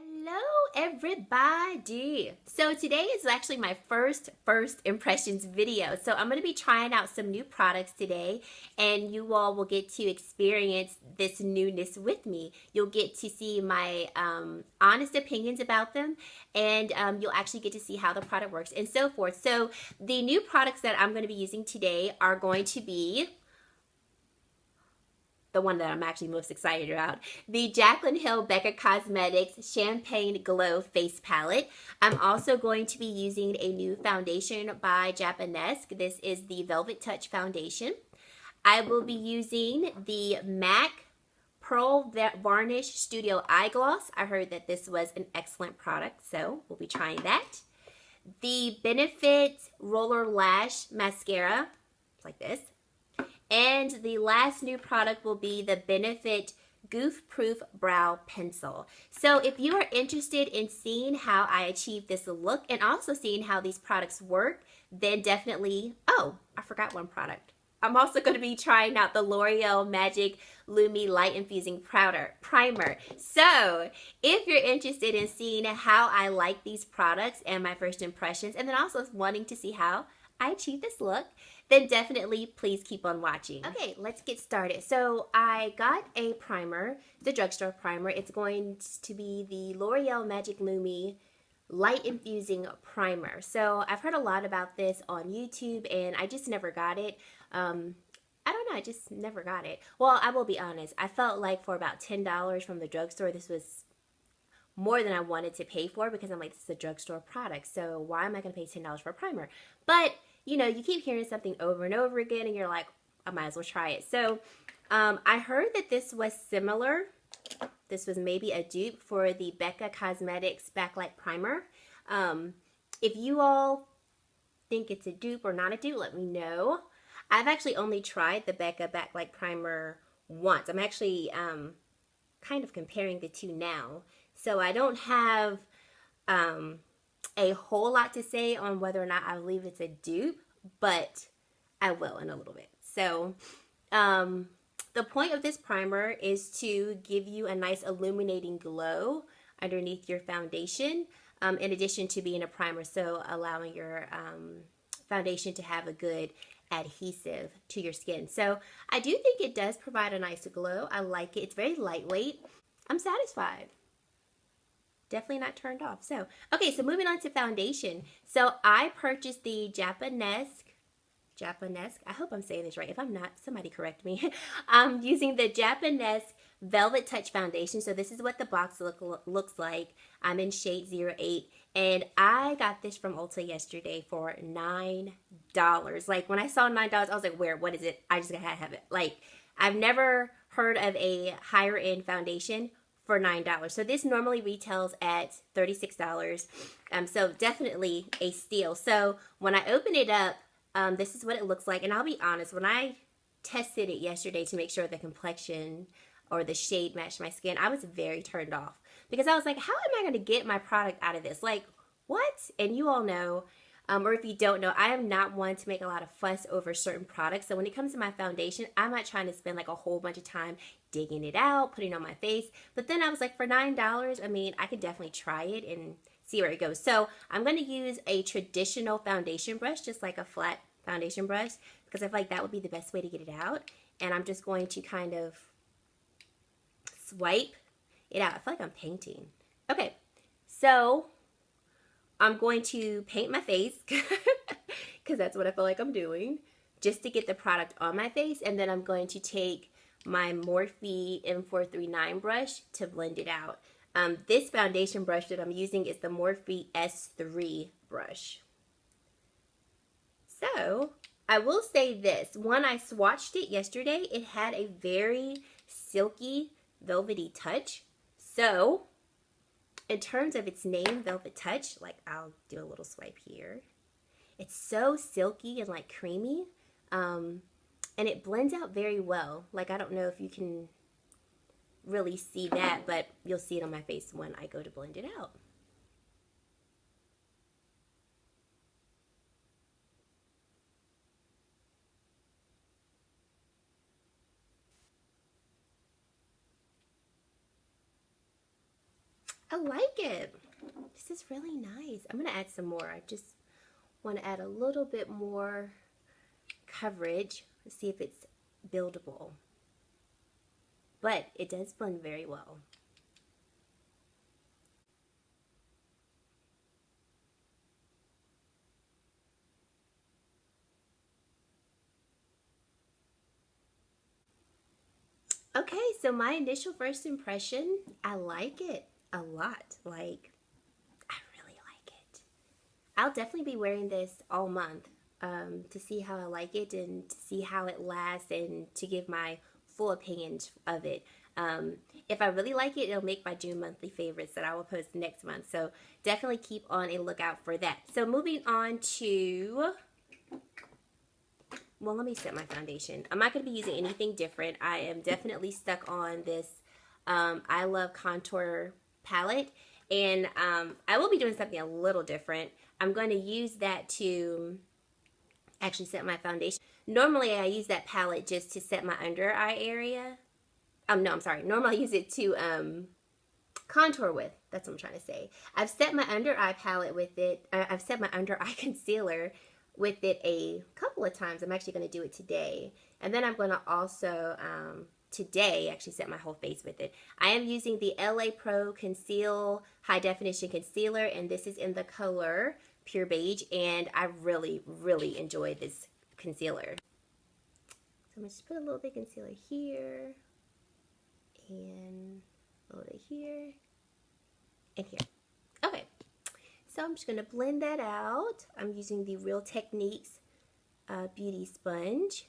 Hello everybody. So today is actually my first impressions video. So I'm going to be trying out some new products today and you all will get to experience this newness with me. You'll get to see my honest opinions about them and you'll actually get to see how the product works and so forth. So the new products that I'm going to be using today are going to be the one that I'm actually most excited about, the Jaclyn Hill Becca Cosmetics Champagne Glow Face Palette. I'm also going to be using a new foundation by Japonesque. This is the Velvet Touch Foundation. I will be using the MAC Pearl Varnish Studio Eye Gloss. I heard that this was an excellent product, so we'll be trying that. The Benefit Roller Lash Mascara, like this. And the last new product will be the Benefit Goof Proof Brow Pencil. So if you are interested in seeing how I achieve this look and also seeing how these products work, then definitely, oh, I forgot one product. I'm also going to be trying out the L'Oreal Magic Lumi Light Infusing Primer. So if you're interested in seeing how I like these products and my first impressions, and then also wanting to see how I achieve this look, then definitely please keep on watching. Okay, let's get started. So I got a primer, the drugstore primer. It's going to be the L'Oreal Magic Lumi Light Infusing Primer. So I've heard a lot about this on YouTube and I just never got it. I don't know, I just never got it. Well, I will be honest. I felt like for about $10 from the drugstore, this was more than I wanted to pay for because I'm like, this is a drugstore product. So why am I going to pay $10 for a primer? But you know, you keep hearing something over and over again and you're like, I might as well try it. So I heard that this was similar. This was maybe a dupe for the Becca Cosmetics Backlight Primer. If you all think it's a dupe or not a dupe, let me know. I've actually only tried the Becca Backlight Primer once. I'm actually kind of comparing the two now. So I don't have a whole lot to say on whether or not I believe it's a dupe, but I will in a little bit. So the point of this primer is to give you a nice illuminating glow underneath your foundation, in addition to being a primer, so allowing your foundation to have a good adhesive to your skin. So I do think it does provide a nice glow. I like it. It's very lightweight. I'm satisfied. Definitely not turned off. So, okay, so moving on to foundation. So I purchased the Japonesque, I hope I'm saying this right. If I'm not, somebody correct me. I'm using the Japonesque Velvet Touch Foundation. So this is what the box looks like. I'm in shade 08. And I got this from Ulta yesterday for $9. Like, when I saw $9, I was like, where? What is it? I just gotta have it. Like, I've never heard of a higher end foundation for $9. So this normally retails at $36. So definitely a steal. So when I open it up, this is what it looks like. And I'll be honest, when I tested it yesterday to make sure the complexion or the shade matched my skin, I was very turned off. Because I was like, how am I going to get my product out of this? Like, what? And you all know, or if you don't know, I am not one to make a lot of fuss over certain products. So when it comes to my foundation, I'm not trying to spend like a whole bunch of time digging it out, putting it on my face. But then I was like, for $9, I mean, I could definitely try it and see where it goes. So I'm going to use a traditional foundation brush, just like a flat foundation brush, because I feel like that would be the best way to get it out. And I'm just going to kind of swipe it out. I feel like I'm painting. Okay, so I'm going to paint my face because that's what I feel like I'm doing, just to get the product on my face. And then I'm going to take my Morphe M439 brush to blend it out. This foundation brush that I'm using is the Morphe S3 brush. So I will say this, when I swatched it yesterday, it had a very silky, velvety touch. So in terms of its name, Velvet Touch, like I'll do a little swipe here. It's so silky and like creamy, and it blends out very well. Like, I don't know if you can really see that, but you'll see it on my face when I go to blend it out. I like it. This is really nice. I'm gonna add some more. I just want to add a little bit more coverage. Let's see if it's buildable. But it does blend very well. Okay, so my initial first impression, I like it a lot. Like, I really like it. I'll definitely be wearing this all month to see how I like it and to see how it lasts and to give my full opinion of it. If I really like it, it'll make my June monthly favorites that I will post next month. So definitely keep on a lookout for that. So moving on to, well, let me set my foundation. I'm not going to be using anything different. I am definitely stuck on this I Love Contour palette. And I will be doing something a little different. I'm going to use that to actually set my foundation. Normally, I use that palette just to set my under eye area. No, I'm sorry. Normally, I use it to contour with. That's what I'm trying to say. I've set my under eye palette with it. I've set my under eye concealer with it a couple of times. I'm actually going to do it today. And then I'm going to also, today, actually set my whole face with it. I am using the LA Pro Conceal High Definition Concealer, and this is in the color Pure Beige, and I really, really enjoy this concealer. So I'm going to just put a little bit of concealer here, and a little bit here, and here. Okay, so I'm just going to blend that out. I'm using the Real Techniques Beauty Sponge.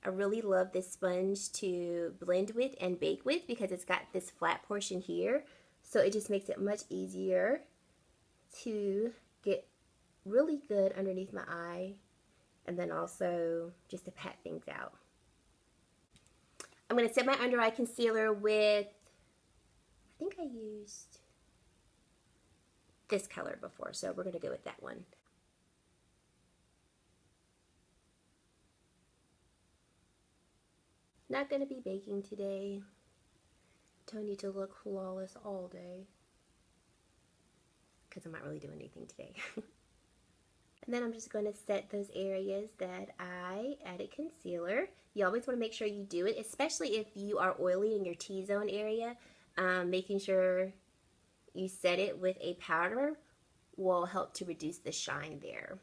I really love this sponge to blend with and bake with because it's got this flat portion here. So it just makes it much easier to get really good underneath my eye and then also just to pat things out. I'm going to set my under eye concealer with, I think I used this color before, so we're going to go with that one. Not going to be baking today. Don't need to look flawless all day because I'm not really doing anything today. And then I'm just going to set those areas that I added concealer. You always want to make sure you do it, especially if you are oily in your T-zone area. Making sure you set it with a powder will help to reduce the shine there.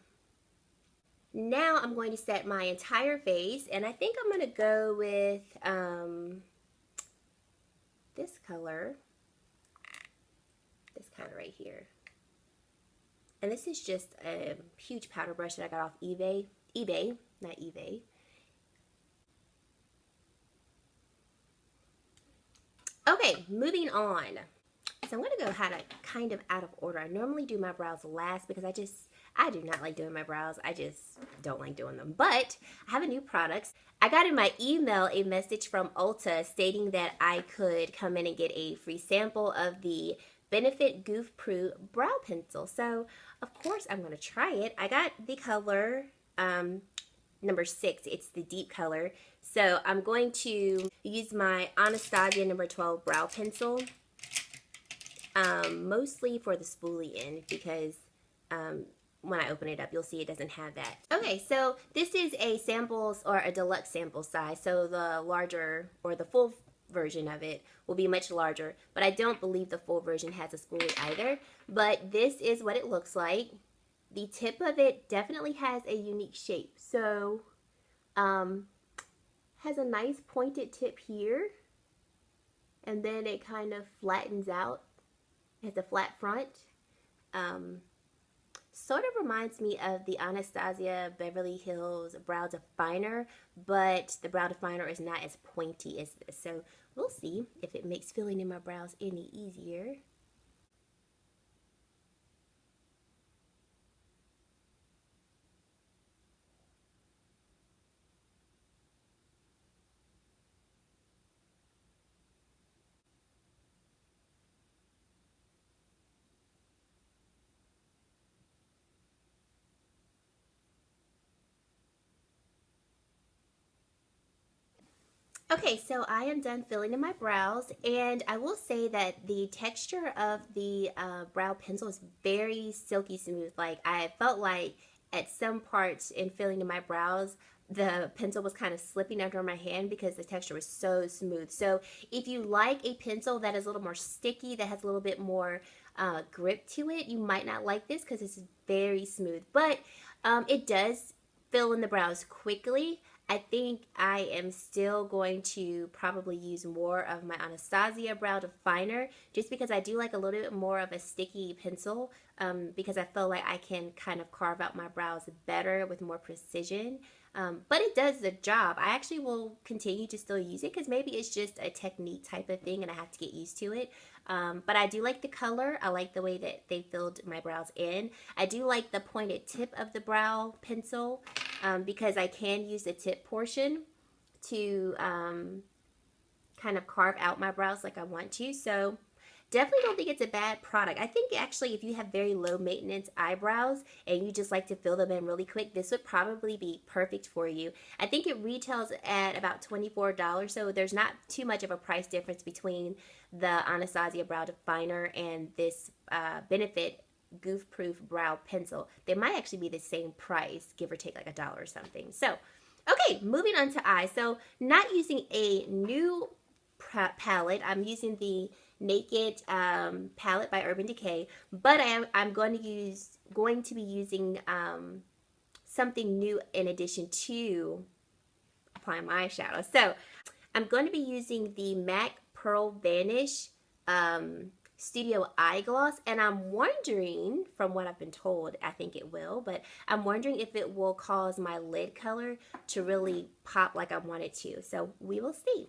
Now I'm going to set my entire face, and I think I'm going to go with this color right here. And this is just a huge powder brush that I got off eBay, not eBay. Okay, moving on. So I'm going to go kind of out of order. I normally do my brows last because I do not like doing my brows. I just don't like doing them. But I have a new product. I got in my email a message from Ulta stating that I could come in and get a free sample of the Benefit Goof Pro brow pencil. So of course I'm going to try it. I got the color number 6. It's the deep color. So I'm going to use my Anastasia number 12 brow pencil. Mostly for the spoolie end because when I open it up, you'll see it doesn't have that. Okay, so this is a samples or a deluxe sample size. So the larger or the full version of it will be much larger, but I don't believe the full version has a spoolie either. But this is what it looks like. The tip of it definitely has a unique shape. So has a nice pointed tip here, and then it kind of flattens out. It has a flat front. Sort of reminds me of the Anastasia Beverly Hills Brow Definer, but the brow definer is not as pointy as this. So we'll see if it makes filling in my brows any easier. Okay, so I am done filling in my brows, and I will say that the texture of the brow pencil is very silky smooth. Like, I felt like at some parts in filling in my brows, the pencil was kind of slipping under my hand because the texture was so smooth. So if you like a pencil that is a little more sticky, that has a little bit more grip to it, you might not like this because it's very smooth. But it does fill in the brows quickly. I think I am still going to probably use more of my Anastasia brow definer just because I do like a little bit more of a sticky pencil because I feel like I can kind of carve out my brows better with more precision. But it does the job. I actually will continue to still use it because maybe it's just a technique type of thing and I have to get used to it. But I do like the color. I like the way that they filled my brows in. I do like the pointed tip of the brow pencil because I can use the tip portion to kind of carve out my brows like I want to. So definitely don't think it's a bad product. I think actually if you have very low maintenance eyebrows and you just like to fill them in really quick, this would probably be perfect for you. I think it retails at about $24, so there's not too much of a price difference between the Anastasia brow definer and this Benefit Goof Proof brow pencil. They might actually be the same price, give or take like $1 or something. So, okay, moving on to eyes. So, not using a new palette. I'm using the Naked palette by Urban Decay, but I'm going to be using something new in addition to applying my eyeshadow. So I'm going to be using the MAC Pearl Vanish Studio Eye Gloss, and I'm wondering, from what I've been told, I think it will, but I'm wondering if it will cause my lid color to really pop like I want it to. So we will see.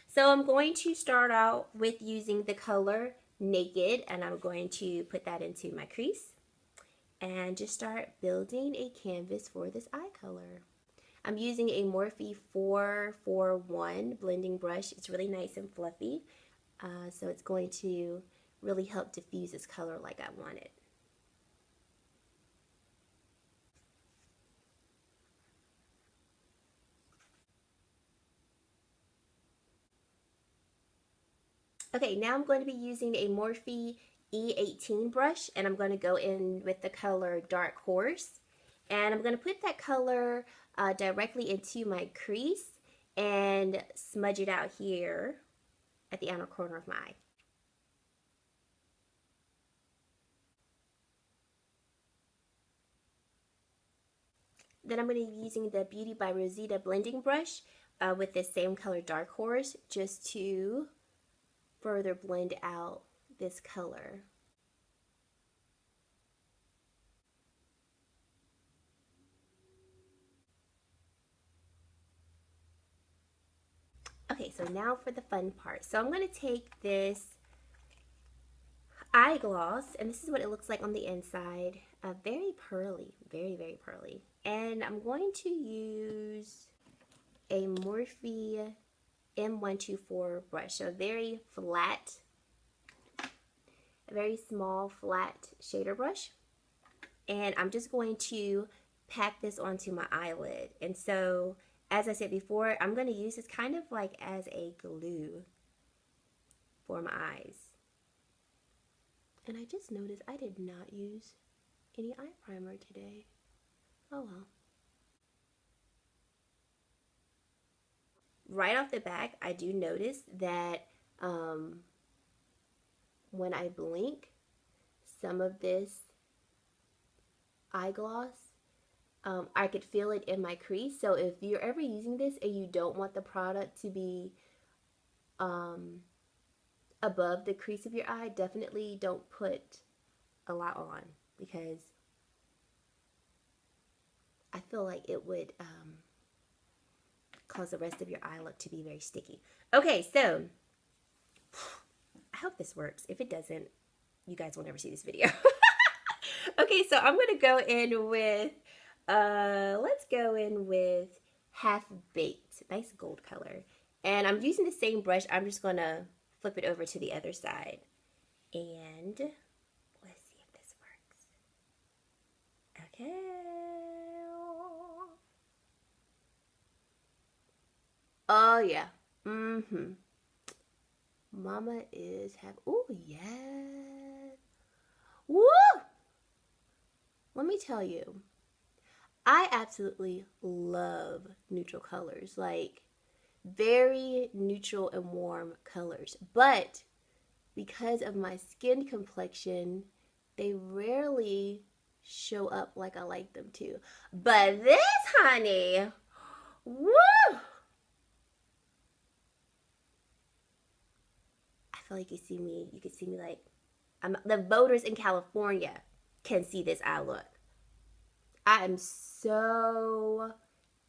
So I'm going to start out with using the color Naked, and I'm going to put that into my crease and just start building a canvas for this eye color. I'm using a Morphe 441 blending brush. It's really nice and fluffy, so it's going to really help diffuse this color like I want it. Okay, now I'm going to be using a Morphe E18 brush, and I'm going to go in with the color Dark Horse. And I'm going to put that color directly into my crease and smudge it out here at the outer corner of my eye. Then I'm going to be using the Beauty by Rosita blending brush with the same color Dark Horse just to further blend out this color. Okay, so now for the fun part. So I'm going to take this eye gloss, and this is what it looks like on the inside. Very pearly, very, very pearly. And I'm going to use a Morphe M124 brush, so very flat, a very small flat shader brush. And I'm just going to pack this onto my eyelid. And so, as I said before, I'm going to use this kind of like as a glue for my eyes. And I just noticed I did not use any eye primer today. Oh well. Right off the back, I do notice that when I blink, some of this eye gloss, I could feel it in my crease. So if you're ever using this and you don't want the product to be above the crease of your eye, definitely don't put a lot on because I feel like it would cause the rest of your eye look to be very sticky. Okay, so I hope this works. If it doesn't, you guys will never see this video. Okay, so I'm going to go in with, let's go in with Half Baked, nice gold color. And I'm using the same brush. I'm just going to flip it over to the other side. And let's see if this works. Okay. Oh yeah. Mm-hmm. Mama is happy. Oh yeah. Woo! Let me tell you, I absolutely love neutral colors. Like very neutral and warm colors. But because of my skin complexion, they rarely show up like I like them to. But this, honey, woo! I feel like you could see me like the voters in California can see this eye look. I am so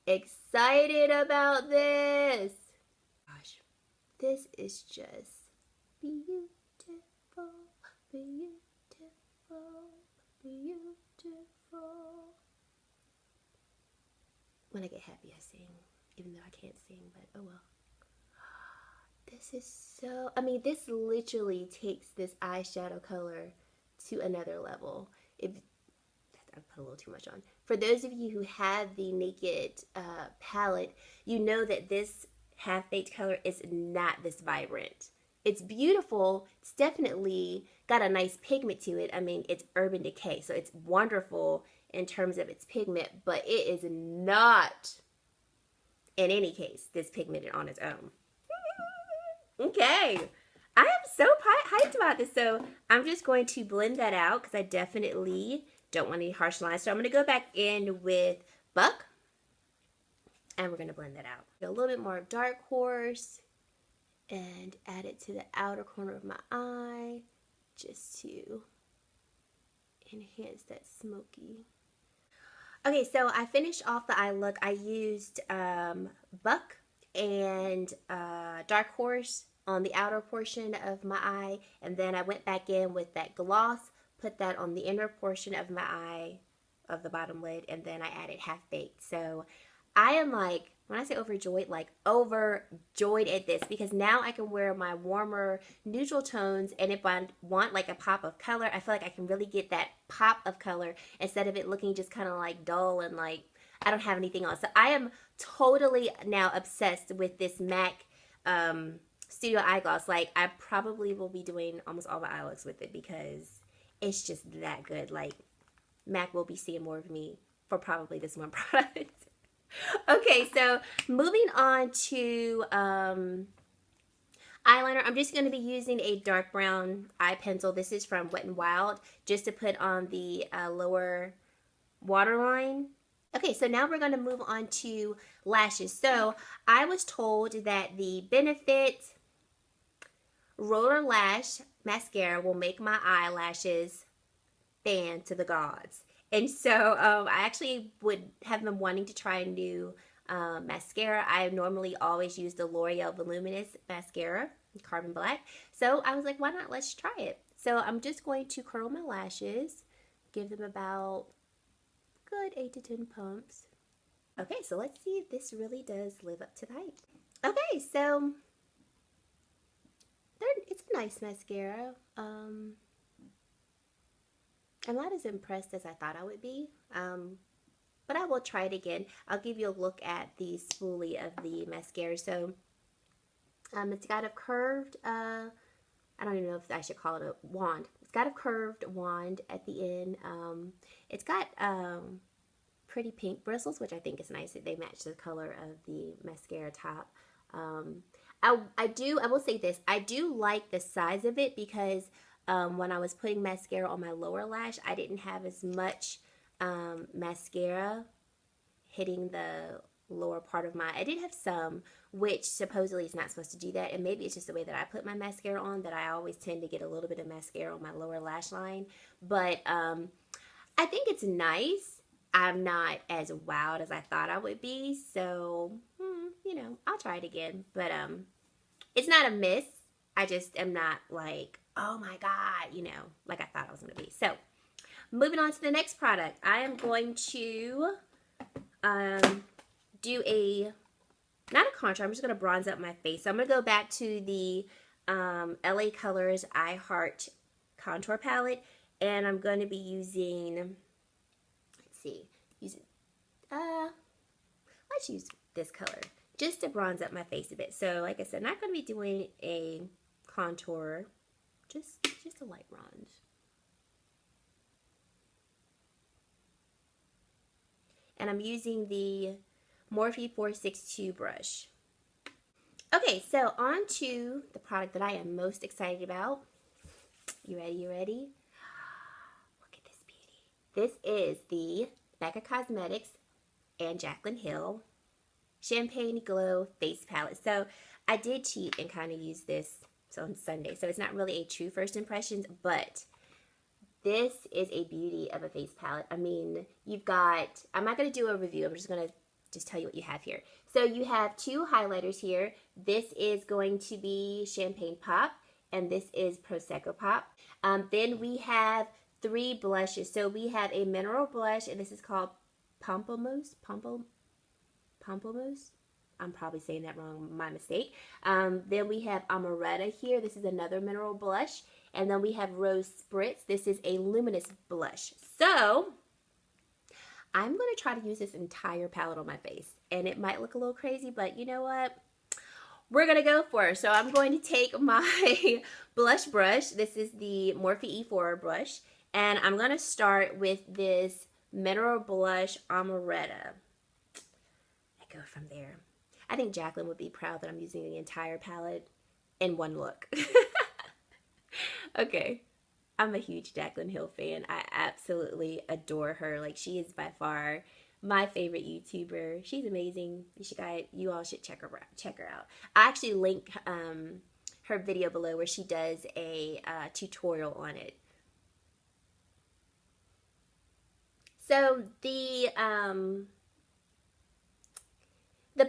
excited about this. Gosh, this is just beautiful, beautiful, beautiful. When I get happy, I sing, even though I can't sing, but oh well. This is so, I mean, this literally takes this eyeshadow color to another level. If I put a little too much on. For those of you who have the Naked palette, you know that this half-baked color is not this vibrant. It's beautiful. It's definitely got a nice pigment to it. I mean, it's Urban Decay, so it's wonderful in terms of its pigment, but it is not, in any case, this pigmented on its own. Okay. I am so hyped about this. So I'm just going to blend that out because I definitely don't want any harsh lines. So I'm going to go back in with Buck and we're going to blend that out. A little bit more Dark Horse and add it to the outer corner of my eye just to enhance that smoky. Okay, so I finished off the eye look. I used Buck and Dark Horse on the outer portion of my eye, and then I went back in with that gloss, put that on the inner portion of my eye, of the bottom lid, and then I added Half Baked. So I am like, when I say overjoyed, like overjoyed at this because now I can wear my warmer neutral tones, and if I want like a pop of color, I feel like I can really get that pop of color instead of it looking just kind of like dull and like I don't have anything on. So I am totally now obsessed with this MAC Studio Eye Gloss. Like I probably will be doing almost all my eye looks with it because it's just that good. Like MAC will be seeing more of me for probably this one product. Okay, so moving on to eyeliner. I'm just going to be using a dark brown eye pencil. This is from Wet n Wild, just to put on the lower waterline. Okay, so now we're going to move on to lashes. So I was told that the Benefit Roller Lash Mascara will make my eyelashes fan to the gods. And so I actually would have been wanting to try a new mascara. I normally always use the L'Oreal Voluminous Mascara, Carbon Black. So I was like, why not? Let's try it. So I'm just going to curl my lashes, give them about good 8 to 10 pumps. Okay, so let's see if this really does live up to the hype. Okay, so it's a nice mascara. I'm not as impressed as I thought I would be, but I will try it again. I'll give you a look at the spoolie of the mascara. So it's got a curved, I don't even know if I should call it a wand. It's got a curved wand at the end. It's got pretty pink bristles, which I think is nice. They match the color of the mascara top. I will say this. I do like the size of it because when I was putting mascara on my lower lash, I didn't have as much mascara hitting the lower part of my, I did have some, which supposedly is not supposed to do that, and maybe it's just the way that I put my mascara on that I always tend to get a little bit of mascara on my lower lash line. But I think it's nice. I'm not as wowed as I thought I would be, so you know, I'll try it again. But it's not a miss. I just am not like, oh my god, you know, like I thought I was going to be. So moving on to the next product, I am going to do not a contour, I'm just going to bronze up my face. So I'm going to go back to the LA Colors I Heart contour palette, and I'm going to be using, let's use this color. just to bronze up my face a bit. So like I said, not going to be doing a contour, just a light bronze. And I'm using the Morphe 462 brush. Okay, so on to the product that I am most excited about. You ready? You ready? Look at this beauty. This is the Becca Cosmetics and Jaclyn Hill Champagne Glow Face Palette. So I did cheat and kind of use this on Sunday. So it's not really a true first impressions, but this is a beauty of a face palette. I mean, you've got, I'm not going to do a review. I'm just going to tell you what you have here. So you have two highlighters here. This is going to be Champagne Pop, and this is Prosecco Pop. Then we have three blushes. So we have a mineral blush, and this is called Pamplemousse. Pamplemousse. I'm probably saying that wrong, my mistake. Then we have Amaretto here. This is another mineral blush. And then we have Rose Spritz. This is a luminous blush. So I'm going to try to use this entire palette on my face. And it might look a little crazy, but you know what? We're going to go for it. So I'm going to take my blush brush. This is the Morphe E4 brush. And I'm going to start with this mineral blush Amaretto. I go from there. I think Jaclyn would be proud that I'm using the entire palette in one look. Okay, I'm a huge Jaclyn Hill fan. I absolutely adore her. Like, she is by far my favorite YouTuber. She's amazing. You all should check her out. I actually link her video below where she does a tutorial on it. So the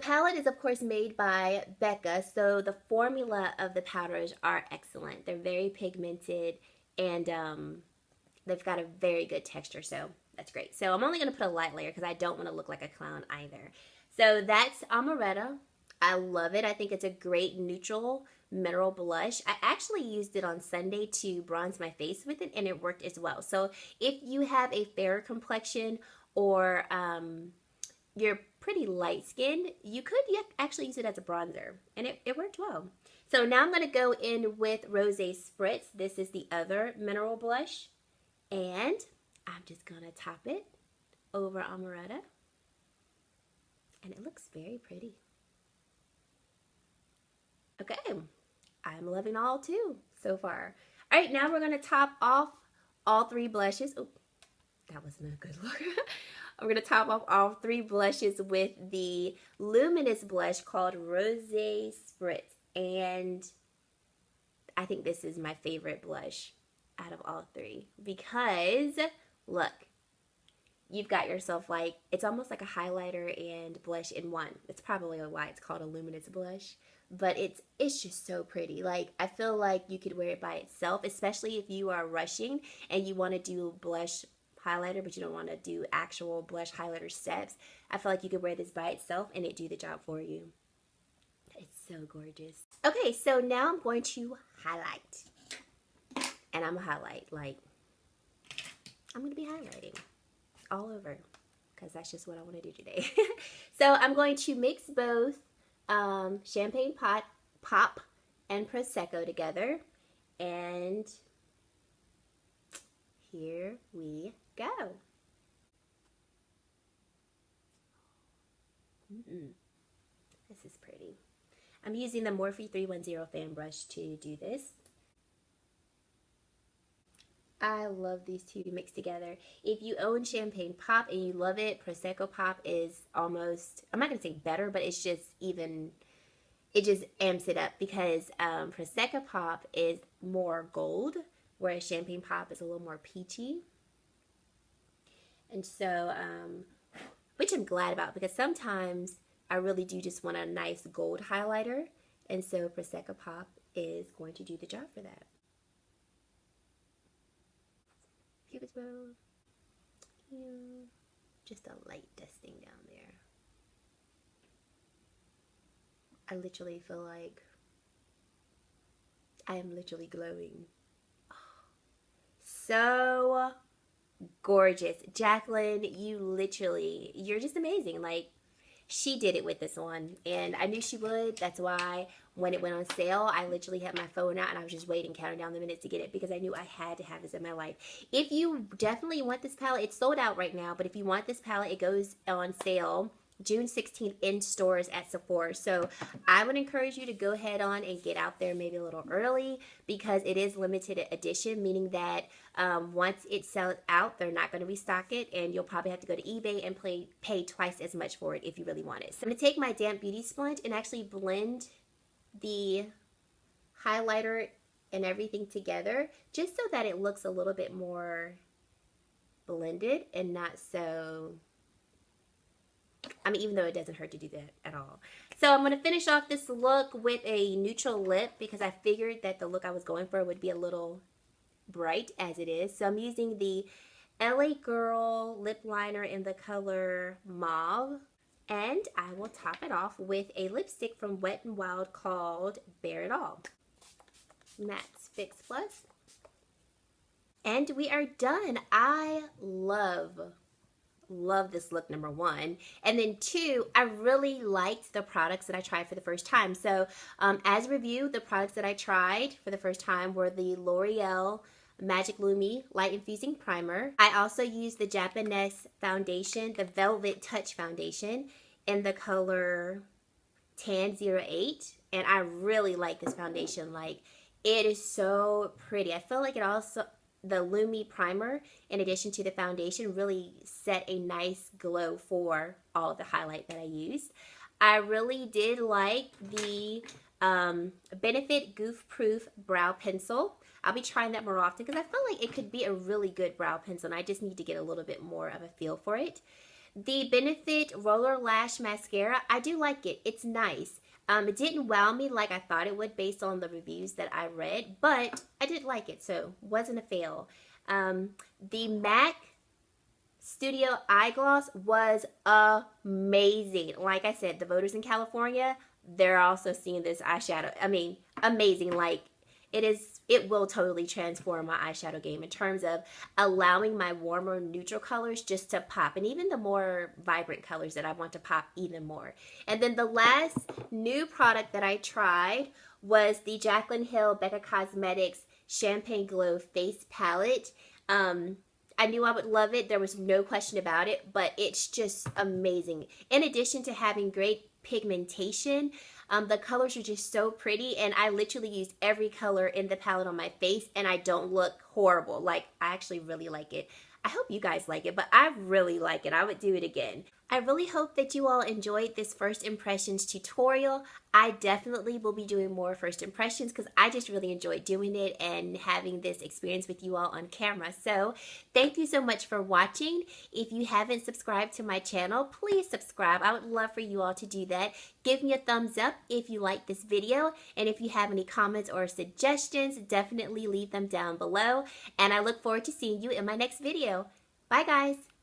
palette is, of course, made by Becca, so the formula of the powders are excellent. They're very pigmented, and they've got a very good texture, so that's great. So I'm only going to put a light layer because I don't want to look like a clown either. So that's Amaretto. I love it. I think it's a great neutral mineral blush. I actually used it on Sunday to bronze my face with it, and it worked as well. So if you have a fairer complexion or you're pretty light skinned, you could actually use it as a bronzer, and it worked well. So now I'm going to go in with Rose Spritz. This is the other mineral blush, and I'm just going to top it over Amaretto, and it looks very pretty. Okay, I'm loving all two so far. All right, now we're going to top off all three blushes. Oh, that wasn't a good look. I'm going to top off all three blushes with the luminous blush called Rose Spritz. And I think this is my favorite blush out of all three. Because, look, you've got yourself like, it's almost like a highlighter and blush in one. That's probably why it's called a luminous blush. But it's just so pretty. Like, I feel like you could wear it by itself, especially if you are rushing and you want to do blush highlighter, but you don't want to do actual blush highlighter steps. I feel like you could wear this by itself and it do the job for you. It's so gorgeous. Okay, so now I'm going to highlight. And I'm going to highlight, like, I'm going to be highlighting all over because that's just what I want to do today. So I'm going to mix both Champagne Pop and Prosecco together, and here we go. This is pretty. I'm using the Morphe 310 fan brush to do this. I love these two mixed together. If you own Champagne Pop and you love it, Prosecco Pop is almost, I'm not going to say better, but it's just even, it just amps it up because Prosecco Pop is more gold, whereas Champagne Pop is a little more peachy. And so, which I'm glad about because sometimes I really do just want a nice gold highlighter. And so Prosecco Pop is going to do the job for that. Cupid's bow. Just a light dusting down there. I literally feel like I am literally glowing. Oh, so gorgeous. Jaclyn, you're just amazing. Like, she did it with this one, and I knew she would. That's why when it went on sale, I literally had my phone out and I was just waiting, counting down the minutes to get it, because I knew I had to have this in my life. If you definitely want this palette, it's sold out right now, but if you want this palette, it goes on sale June 16th in stores at Sephora. So I would encourage you to go ahead on and get out there maybe a little early, because it is limited edition, meaning that once it sells out, they're not going to restock it, and you'll probably have to go to eBay and pay twice as much for it if you really want it. So I'm going to take my damp beauty sponge and actually blend the highlighter and everything together, just so that it looks a little bit more blended and not so, I mean, even though it doesn't hurt to do that at all. So I'm going to finish off this look with a neutral lip, because I figured that the look I was going for would be a little bright as it is. So I'm using the LA Girl lip liner in the color Mauve. And I will top it off with a lipstick from Wet n Wild called Bare It All. And that's Fix Plus. And we are done. I love this look, number one. And then two, I really liked the products that I tried for the first time. So as a review, the products that I tried for the first time were the L'Oreal Magic Lumi Light Infusing Primer. I also used the Japonesque foundation, the Velvet Touch foundation, in the color Tan 08. And I really like this foundation. Like, it is so pretty. I feel like it also, the Lumi primer, in addition to the foundation, really set a nice glow for all of the highlight that I used. I really did like the Benefit Goof Proof Brow Pencil. I'll be trying that more often, because I feel like it could be a really good brow pencil, and I just need to get a little bit more of a feel for it. The Benefit Roller Lash Mascara, I do like it. It's nice. It didn't wow me like I thought it would based on the reviews that I read, but I did like it, so wasn't a fail. The MAC Studio Eye Gloss was amazing. Like I said, the voters in California, they're also seeing this eyeshadow. I mean, amazing. Like, it will totally transform my eyeshadow game in terms of allowing my warmer neutral colors just to pop, and even the more vibrant colors that I want to pop even more. And then the last new product that I tried was the Jaclyn Hill Becca Cosmetics Champagne Glow Face Palette. I knew I would love it. There was no question about it, but it's just amazing. In addition to having great pigmentation, the colors are just so pretty, and I literally used every color in the palette on my face, and I don't look horrible. Like, I actually really like it. I hope you guys like it, but I really like it. I would do it again. I really hope that you all enjoyed this first impressions tutorial. I definitely will be doing more first impressions, because I just really enjoyed doing it and having this experience with you all on camera. So thank you so much for watching. If you haven't subscribed to my channel, please subscribe. I would love for you all to do that. Give me a thumbs up if you like this video, and if you have any comments or suggestions, definitely leave them down below. And I look forward to seeing you in my next video. Bye guys!